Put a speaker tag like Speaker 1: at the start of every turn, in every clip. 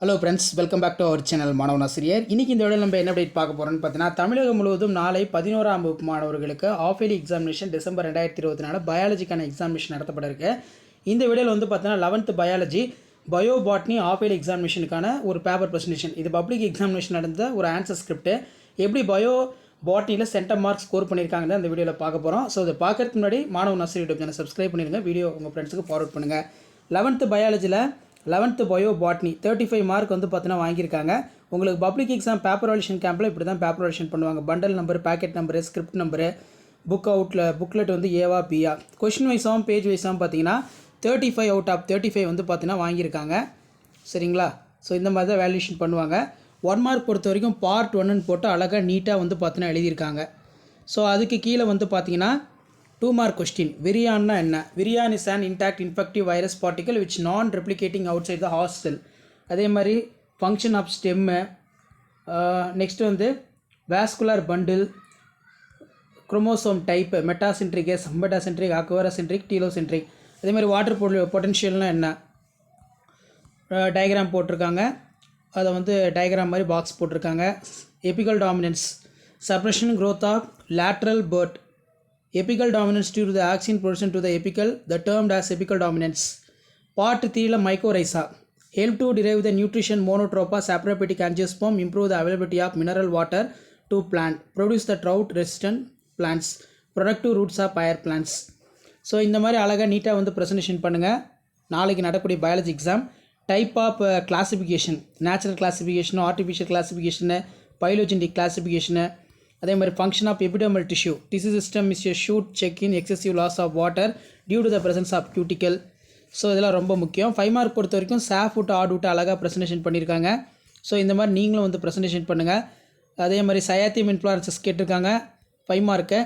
Speaker 1: Hello friends, welcome back to our channel Maanavan Aasiriyar. இன்றைக்கி இந்த வீடியோவில் நம்ம என்ன அப்டேட் பார்க்க போகிறோம்னு பார்த்தீங்கன்னா, தமிழகம் முழுவதும் நாளை 11ஆம் வகுப்பு மாணவர்களுக்கு ஆஃப் இயர்லி எக்ஸாமினேஷன் டிசம்பர் 2024 பயாலஜிக்கான எக்ஸாமினேஷன் நடத்தப்பட இருக்கு. இந்த வீடியோவில் வந்து பார்த்தீங்கன்னா 11th biology bio botany half yearly எக்ஸாமினேஷனுக்கான ஒரு பேப்பர் ப்ரெசன்டேஷன். இது பப்ளிக் எக்ஸாமினேஷன் நடந்த ஒரு ஆன்சர் ஸ்கிரிப்ட். எப்படி பயோ பாட்னியில் சென்டம் மார்க் ஸ்கோர் பண்ணியிருக்காங்கன்னு அந்த வீடியோவில் பார்க்க போகிறோம். ஸோ இதை பார்க்கறதுக்கு முன்னாடி மாணவன் ஆசிரியர் யூடியூப் சேனல் சப்ஸ்கிரைப் பண்ணிடுங்க. வீடியோ உங்கள் ஃப்ரெண்ட்ஸுக்கு ஃபார்வர்ட் பண்ணுங்கள். 11th பயாலஜியில் 11th bio botany 35 mark வந்து பார்த்தீங்கன்னா வாங்கியிருக்காங்க. உங்களுக்கு பப்ளிக் எக்ஸாம் பேப்பர் வேலிடேஷன் கேம்பில் இப்படி தான் பேப்பர் வேலிடேஷன் பண்ணுவாங்க. Bundle number, packet number, script number, booklet வந்து ஏவா பியா. கொஷின் வைஸாகவும் பேஜ் வைஸாகவும் பார்த்தீங்கன்னா 35 அவுட் ஆஃப் 35 வந்து பார்த்தீங்கன்னா வாங்கியிருக்காங்க. சரிங்களா? ஸோ இந்த மாதிரி தான் வேல்யூஷன் பண்ணுவாங்க. 1 மார்க் பொறுத்த வரைக்கும் பார்ட் 1ன்னு போட்டு அழகாக நீட்டாக வந்து பார்த்தீங்கன்னா எழுதியிருக்காங்க. ஸோ அதுக்கு கீழே வந்து பார்த்தீங்கன்னா 2 மார்க் கொஸ்டின். விரியான்னா என்ன? Virion is an intact infective virus particle which non replicating outside the host cell. அதே மாதிரி ஃபங்க்ஷன் ஆஃப் ஸ்டெம்மு, நெக்ஸ்ட் வந்து vascular bundle, chromosome type, metacentric, submetacentric, acrocentric, telocentric. அதே மாதிரி வாட்டர் பொட்டன்ஷியல்னால் என்ன டயக்ராம் போட்டிருக்காங்க. அதை வந்து டயக்ராம் மாதிரி பாக்ஸ் போட்டிருக்காங்க. Apical dominance, suppression growth of lateral bud. Apical dominance due to the auxin production to the apical, the termed as apical dominance. Part 3 mycorrhiza help to derive the nutrition monotropa saprophytic angiosperm, improve the availability of mineral water to plant, produce the drought resistant plants, productive roots of higher plants. So இந்த மாதிரி அழகாக நீட்டாக வந்து presentation பண்ணுங்கள். நாளைக்கு நடக்கக்கூடிய biology exam. Type of classification, natural classification, artificial classification, phylogenic classification. அதே மாதிரி function of epidermal tissue system is a shoot check in excessive loss of water due to the presence of cuticle. So இதெல்லாம் ரொம்ப முக்கியம். 5 mark பொறுத்த வரைக்கும் சாஃப் விட்டு add விட்டு அழகாக ப்ரெசன்டேஷன் பண்ணியிருக்காங்க. ஸோ இந்த மாதிரி நீங்களும் வந்து ப்ரெசன்டேஷன் பண்ணுங்கள். அதே மாதிரி சயாத்தியம் இன்ஃப்ளூரன்சஸ் கேட்டிருக்காங்க 5 மார்க்கு.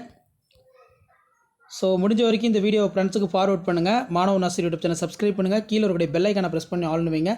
Speaker 1: ஸோ முடிஞ்ச வரைக்கும் இந்த வீடியோ ஃப்ரெண்ட்ஸுக்கு ஃபார்வர்ட் பண்ணுங்கள். மாணவன் ஆசிரியர் யூடியூப் சேனல் சப்ஸ்கிரைப் பண்ணுங்கள். கீழே ஒரு பெல் ஐக்கானை ப்ரெஸ் பண்ணி ஆல்னு வைங்க.